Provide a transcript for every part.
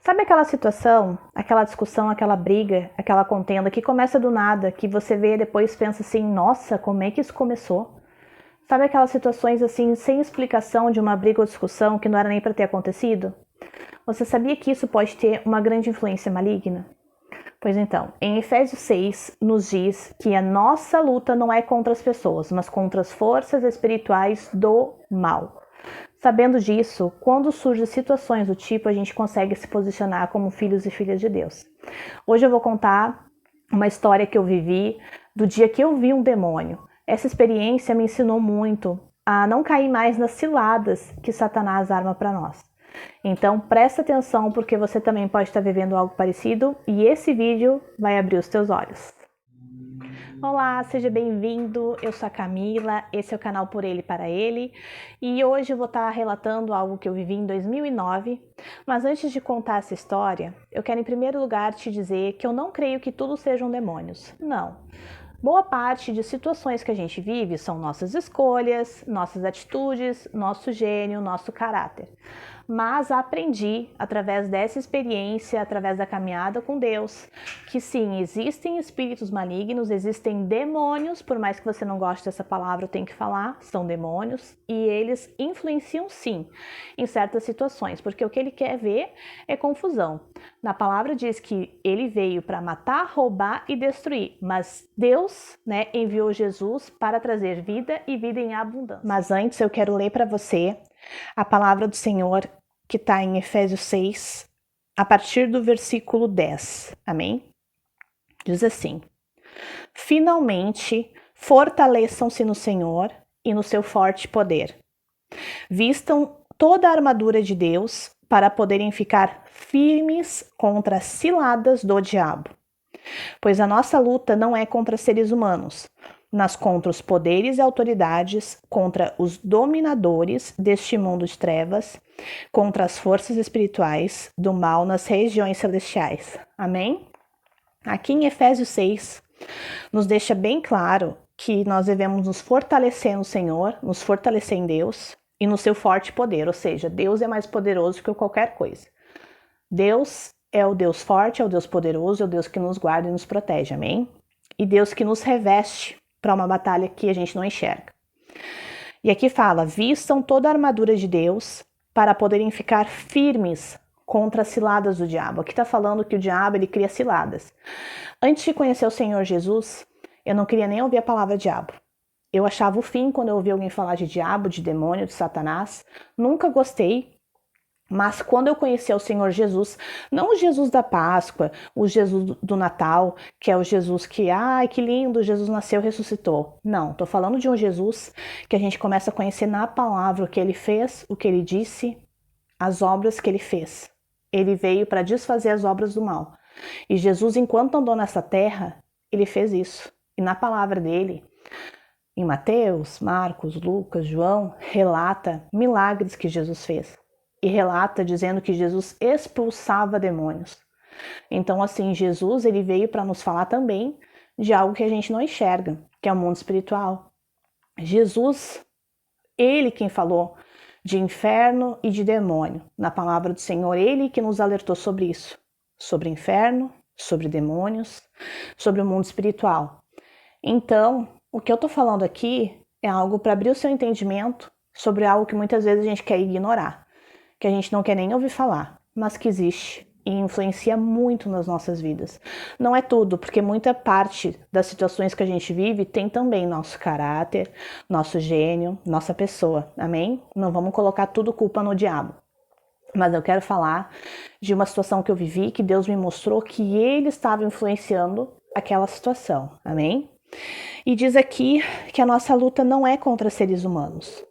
Sabe aquela situação, aquela discussão, aquela briga, aquela contenda que começa do nada, que você vê e depois pensa assim, nossa, como é que isso começou? Sabe aquelas situações assim, sem explicação de uma briga ou discussão que não era nem para ter acontecido? Você sabia que isso pode ter uma grande influência maligna? Pois então, em Efésios 6 nos diz que a nossa luta não é contra as pessoas, mas contra as forças espirituais do mal. Sabendo disso, quando surgem situações do tipo, a gente consegue se posicionar como filhos e filhas de Deus. Hoje eu vou contar uma história que eu vivi do dia que eu vi um demônio. Essa experiência me ensinou muito a não cair mais nas ciladas que Satanás arma para nós. Então presta atenção porque você também pode estar vivendo algo parecido e esse vídeo vai abrir os teus olhos. Olá, seja bem-vindo, eu sou a Camila, esse é o canal Por Ele para Ele e hoje eu vou estar relatando algo que eu vivi em 2009, mas antes de contar essa história, eu quero em primeiro lugar te dizer que eu não creio que tudo sejam demônios, não. Boa parte de situações que a gente vive são nossas escolhas, nossas atitudes, nosso gênio, nosso caráter. Mas aprendi, através dessa experiência, através da caminhada com Deus, que sim, existem espíritos malignos, existem demônios, por mais que você não goste dessa palavra, eu tenho que falar, são demônios, e eles influenciam sim, em certas situações, porque o que ele quer ver é confusão. Na palavra diz que ele veio para matar, roubar e destruir, mas Deus, enviou Jesus para trazer vida e vida em abundância. Mas antes eu quero ler para você a palavra do Senhor que está em Efésios 6, a partir do versículo 10, amém? Diz assim: finalmente fortaleçam-se no Senhor e no seu forte poder. Vistam toda a armadura de Deus para poderem ficar firmes contra as ciladas do diabo. Pois a nossa luta não é contra seres humanos, mas contra os poderes e autoridades, contra os dominadores deste mundo de trevas, contra as forças espirituais do mal nas regiões celestiais. Amém? Aqui em Efésios 6, nos deixa bem claro que nós devemos nos fortalecer no Senhor, nos fortalecer em Deus e no seu forte poder, ou seja, Deus é mais poderoso que qualquer coisa. Deus é o Deus forte, é o Deus poderoso, é o Deus que nos guarda e nos protege, amém? E Deus que nos reveste para uma batalha que a gente não enxerga. E aqui fala, vistam toda a armadura de Deus para poderem ficar firmes contra as ciladas do diabo. Aqui está falando que o diabo, ele cria ciladas. Antes de conhecer o Senhor Jesus, eu não queria nem ouvir a palavra diabo. Eu achava o fim quando eu ouvia alguém falar de diabo, de demônio, de Satanás. Nunca gostei. Mas quando eu conheci o Senhor Jesus, não o Jesus da Páscoa, o Jesus do Natal, que é o Jesus que, ai, que lindo, Jesus nasceu, ressuscitou. Não, tô falando de um Jesus que a gente começa a conhecer na palavra o que ele fez, o que ele disse, as obras que ele fez. Ele veio para desfazer as obras do mal. E Jesus, enquanto andou nessa terra, ele fez isso. E na palavra dele, em Mateus, Marcos, Lucas, João, relata milagres que Jesus fez. E relata dizendo que Jesus expulsava demônios. Então, assim, Jesus ele veio para nos falar também de algo que a gente não enxerga, que é o mundo espiritual. Jesus, ele quem falou de inferno e de demônio. Na palavra do Senhor, ele que nos alertou sobre isso. Sobre inferno, sobre demônios, sobre o mundo espiritual. Então, o que eu tô falando aqui é algo para abrir o seu entendimento sobre algo que muitas vezes a gente quer ignorar. Que a gente não quer nem ouvir falar, mas que existe e influencia muito nas nossas vidas. Não é tudo, porque muita parte das situações que a gente vive tem também nosso caráter, nosso gênio, nossa pessoa, amém? Não vamos colocar tudo culpa no diabo. Mas eu quero falar de uma situação que eu vivi, que Deus me mostrou que ele estava influenciando aquela situação, amém? E diz aqui que a nossa luta não é contra seres humanos.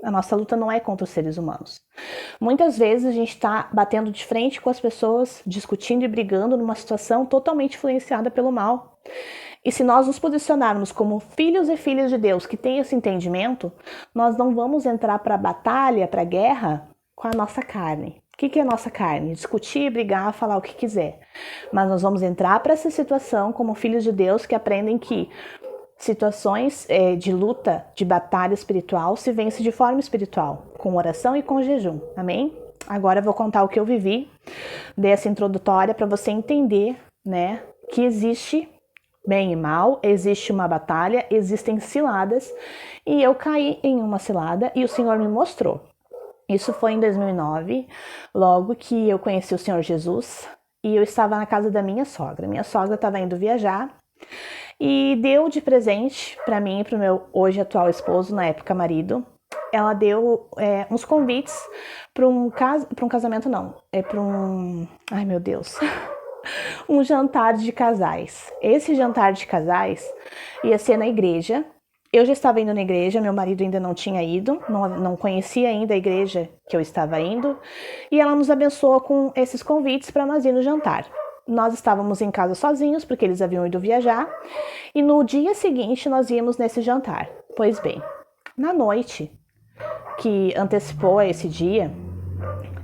A nossa luta não é contra os seres humanos. Muitas vezes a gente está batendo de frente com as pessoas, discutindo e brigando numa situação totalmente influenciada pelo mal. E se nós nos posicionarmos como filhos e filhas de Deus que têm esse entendimento, nós não vamos entrar para a batalha, para a guerra com a nossa carne. O que é a nossa carne? Discutir, brigar, falar o que quiser. Mas nós vamos entrar para essa situação como filhos de Deus que aprendem que situações de luta, de batalha espiritual, se vence de forma espiritual, com oração e com jejum, amém? Agora eu vou contar o que eu vivi dessa introdutória para você entender, né, que existe bem e mal, existe uma batalha, existem ciladas, e eu caí em uma cilada e o Senhor me mostrou. Isso foi em 2009, logo que eu conheci o Senhor Jesus, e eu estava na casa da minha sogra. Minha sogra estava indo viajar e deu de presente para mim e para o meu hoje atual esposo, na época marido. Ela deu uns convites para um casamento, não, para um, ai meu Deus, um jantar de casais. Esse jantar de casais ia ser na igreja. Eu já estava indo na igreja, meu marido ainda não tinha ido, não conhecia ainda a igreja que eu estava indo, e ela nos abençoou com esses convites para nós ir no jantar. Nós estávamos em casa sozinhos, porque eles haviam ido viajar, e no dia seguinte nós íamos nesse jantar. Pois bem, na noite que antecipou a esse dia,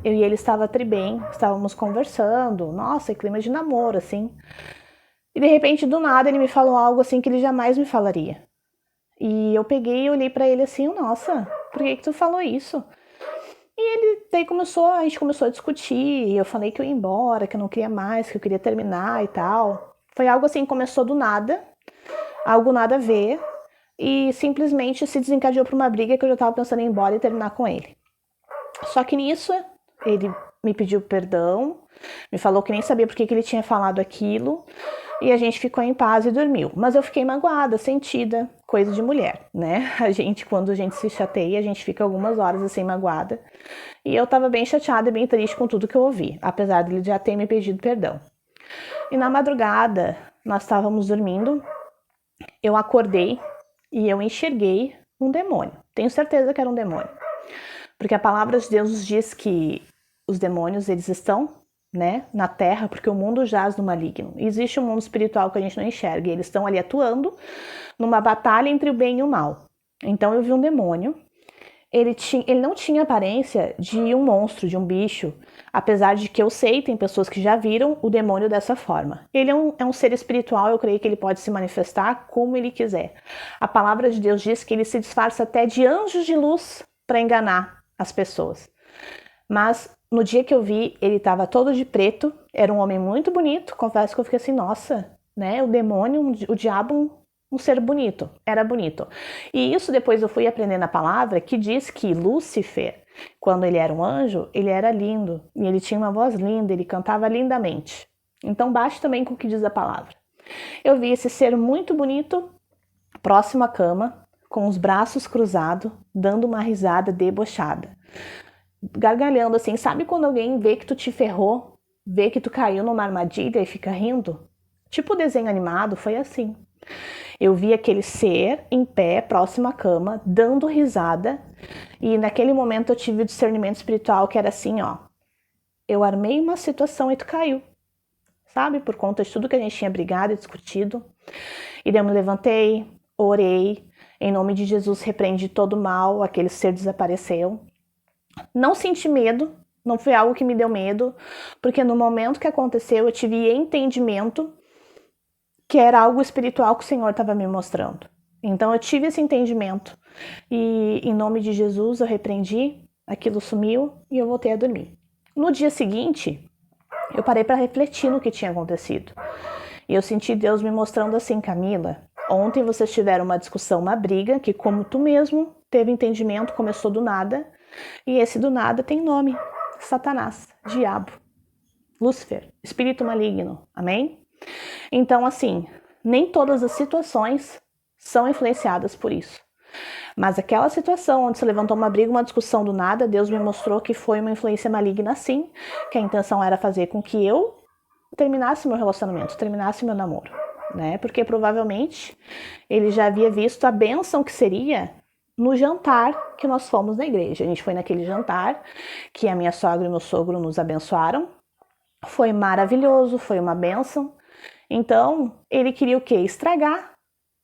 eu e ele estava bem, estávamos conversando, nossa, clima de namoro, assim. E de repente, do nada, ele me falou algo assim que ele jamais me falaria. E eu peguei e olhei pra ele assim, nossa, por que tu falou isso? E ele daí a gente começou a discutir, e eu falei que eu ia embora, que eu não queria mais, que eu queria terminar e tal. Foi algo assim, começou do nada, algo nada a ver, e simplesmente se desencadeou pra uma briga que eu já tava pensando em ir embora e terminar com ele. Só que nisso, ele me pediu perdão, me falou que nem sabia por que ele tinha falado aquilo, e a gente ficou em paz e dormiu. Mas eu fiquei magoada, sentida, coisa de mulher, né? Quando a gente se chateia, a gente fica algumas horas assim magoada. E eu tava bem chateada e bem triste com tudo que eu ouvi, apesar dele já ter me pedido perdão. E na madrugada, nós estávamos dormindo, eu acordei e eu enxerguei um demônio. Tenho certeza que era um demônio. Porque a palavra de Deus diz que os demônios, eles estão, né, na terra, porque o mundo jaz no maligno. Existe um mundo espiritual que a gente não enxerga, e eles estão ali atuando numa batalha entre o bem e o mal. Então eu vi um demônio, ele não tinha aparência de um monstro, de um bicho, apesar de que eu sei, tem pessoas que já viram o demônio dessa forma. Ele é um ser espiritual, eu creio que ele pode se manifestar como ele quiser. A palavra de Deus diz que ele se disfarça até de anjos de luz para enganar as pessoas. Mas no dia que eu vi, ele estava todo de preto, era um homem muito bonito, confesso que eu fiquei assim, nossa, né, o demônio, o diabo, um ser bonito, era bonito. E isso depois eu fui aprender na palavra, que diz que Lúcifer, quando ele era um anjo, ele era lindo, e ele tinha uma voz linda, ele cantava lindamente. Então bate também com o que diz a palavra. Eu vi esse ser muito bonito, próximo à cama, com os braços cruzados, dando uma risada debochada. Gargalhando assim, sabe quando alguém vê que tu te ferrou, vê que tu caiu numa armadilha e fica rindo? Tipo desenho animado, foi assim. Eu vi aquele ser em pé, próximo à cama, dando risada, e naquele momento eu tive o discernimento espiritual que era assim, ó, eu armei uma situação e tu caiu, sabe? Por conta de tudo que a gente tinha brigado e discutido. E daí eu me levantei, orei, em nome de Jesus repreendi todo o mal, aquele ser desapareceu. Não senti medo, não foi algo que me deu medo, porque no momento que aconteceu eu tive entendimento que era algo espiritual que o Senhor estava me mostrando. Então eu tive esse entendimento e em nome de Jesus eu repreendi, aquilo sumiu e eu voltei a dormir. No dia seguinte, eu parei para refletir no que tinha acontecido. E eu senti Deus me mostrando assim, Camila, ontem vocês tiveram uma discussão, uma briga, que como tu mesmo teve entendimento, começou do nada, e esse do nada tem nome, Satanás, diabo, Lúcifer, espírito maligno, amém? Então assim, nem todas as situações são influenciadas por isso. Mas aquela situação onde se levantou uma briga, uma discussão do nada, Deus me mostrou que foi uma influência maligna sim, que a intenção era fazer com que eu terminasse meu relacionamento, terminasse meu namoro, né? Porque provavelmente ele já havia visto a bênção que seria no jantar que nós fomos na igreja. A gente foi naquele jantar que a minha sogra e meu sogro nos abençoaram. Foi maravilhoso, foi uma bênção. Então, ele queria o quê? Estragar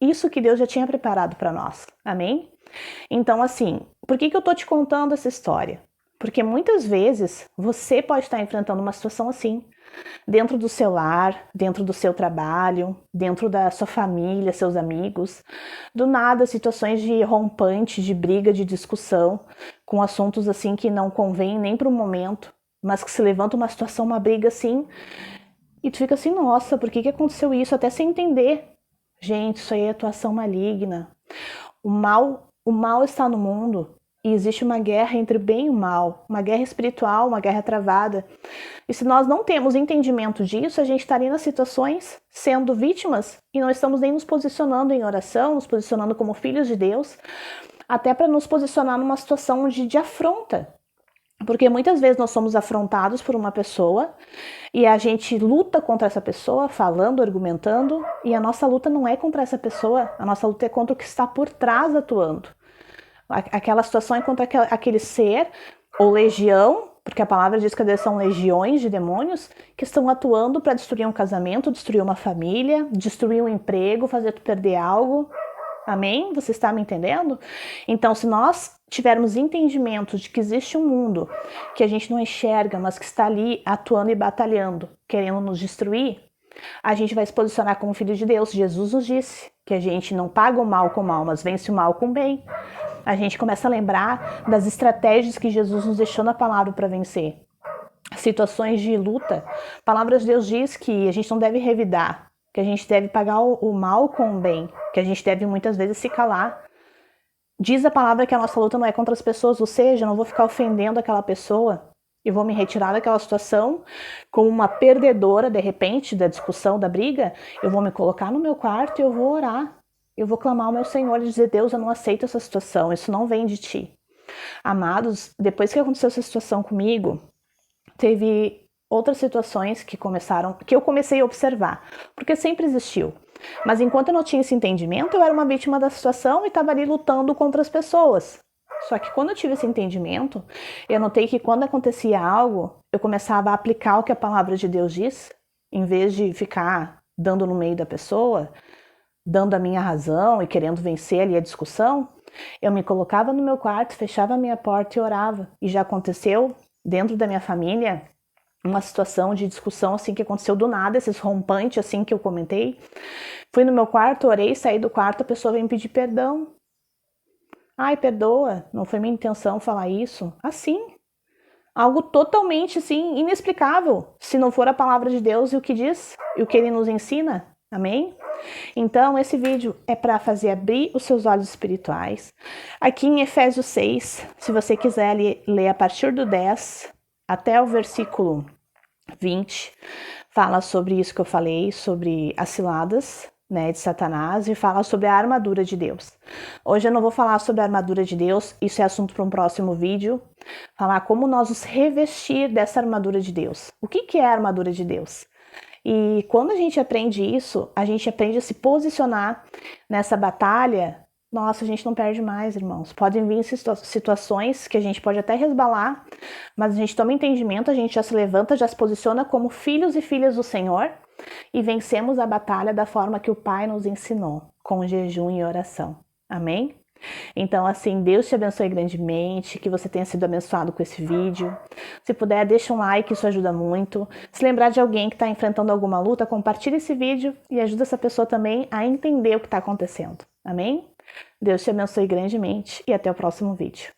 isso que Deus já tinha preparado para nós. Amém? Então, assim, por que eu tô te contando essa história? Porque muitas vezes você pode estar enfrentando uma situação assim, dentro do seu lar, dentro do seu trabalho, dentro da sua família, seus amigos. Do nada, situações de rompante, de briga, de discussão, com assuntos assim que não convêm nem para o momento, mas que se levanta uma situação, uma briga assim, e tu fica assim, nossa, por que aconteceu isso? Até sem entender. Gente, isso aí é atuação maligna. O mal está no mundo. E existe uma guerra entre o bem e o mal, uma guerra espiritual, uma guerra travada. E se nós não temos entendimento disso, a gente estaria nas situações sendo vítimas e não estamos nem nos posicionando em oração, nos posicionando como filhos de Deus, até para nos posicionar numa situação de afronta. Porque muitas vezes nós somos afrontados por uma pessoa e a gente luta contra essa pessoa, falando, argumentando, e a nossa luta não é contra essa pessoa, a nossa luta é contra o que está por trás atuando. Aquela situação é contra aquele ser ou legião, porque a palavra diz que são legiões de demônios que estão atuando para destruir um casamento, destruir uma família, destruir um emprego, fazer tu perder algo. Amém? Você está me entendendo? Então, se nós tivermos entendimento de que existe um mundo que a gente não enxerga, mas que está ali atuando e batalhando, querendo nos destruir, a gente vai se posicionar como filho de Deus. Jesus nos disse que a gente não paga o mal com o mal, mas vence o mal com o bem. A gente começa a lembrar das estratégias que Jesus nos deixou na palavra para vencer. Situações de luta. A palavra de Deus diz que a gente não deve revidar, que a gente deve pagar o mal com o bem, que a gente deve muitas vezes se calar. Diz a palavra que a nossa luta não é contra as pessoas, ou seja, eu não vou ficar ofendendo aquela pessoa, eu vou me retirar daquela situação como uma perdedora, de repente, da discussão, da briga, eu vou me colocar no meu quarto e eu vou orar. Eu vou clamar ao meu Senhor e dizer, Deus, eu não aceito essa situação, isso não vem de ti. Amados, depois que aconteceu essa situação comigo, teve outras situações que eu comecei a observar, porque sempre existiu. Mas enquanto eu não tinha esse entendimento, eu era uma vítima da situação e estava ali lutando contra as pessoas. Só que quando eu tive esse entendimento, eu notei que quando acontecia algo, eu começava a aplicar o que a palavra de Deus diz, em vez de ficar dando no meio da pessoa, dando a minha razão e querendo vencer ali a discussão, eu me colocava no meu quarto, fechava a minha porta e orava. E já aconteceu dentro da minha família uma situação de discussão assim que aconteceu do nada, esses rompantes assim que eu comentei. Fui no meu quarto, orei, saí do quarto, a pessoa veio me pedir perdão. Ai, perdoa, não foi minha intenção falar isso. Assim, algo totalmente assim inexplicável, se não for a palavra de Deus e o que diz, e o que ele nos ensina. Amém? Então, esse vídeo é para fazer abrir os seus olhos espirituais. Aqui em Efésios 6, se você quiser ler a partir do 10 até o versículo 20, fala sobre isso que eu falei, sobre as ciladas, né, de Satanás, e fala sobre a armadura de Deus. Hoje eu não vou falar sobre a armadura de Deus, isso é assunto para um próximo vídeo. Falar como nós nos revestir dessa armadura de Deus. O que é a armadura de Deus? E quando a gente aprende isso, a gente aprende a se posicionar nessa batalha. Nossa, a gente não perde mais, irmãos. Podem vir situações que a gente pode até resbalar, mas a gente toma entendimento, a gente já se levanta, já se posiciona como filhos e filhas do Senhor e vencemos a batalha da forma que o Pai nos ensinou, com jejum e oração. Amém? Então, assim, Deus te abençoe grandemente, que você tenha sido abençoado com esse vídeo. Se puder, deixa um like, isso ajuda muito. Se lembrar de alguém que está enfrentando alguma luta, compartilhe esse vídeo e ajuda essa pessoa também a entender o que está acontecendo. Amém? Deus te abençoe grandemente e até o próximo vídeo.